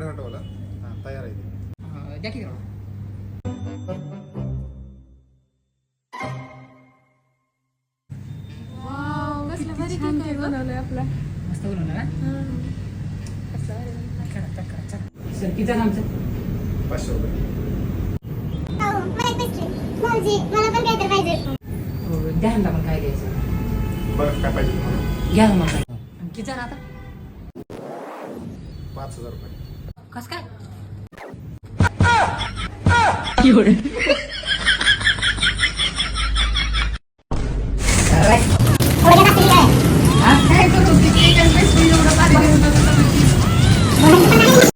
तिकडे हटवला. हा तयार आहे ते. द्या की बनवलंय आपला मस्त बनवलं ना. सर किती झालं आमचं? 500 रुपये. मला पण काहीतरी पाहिजे. द्या ना पण काय द्यायचं. बरं काय पाहिजे तुम्हाला? घ्या मग काय. किती झालं आता? 5000 रुपये. कस काय?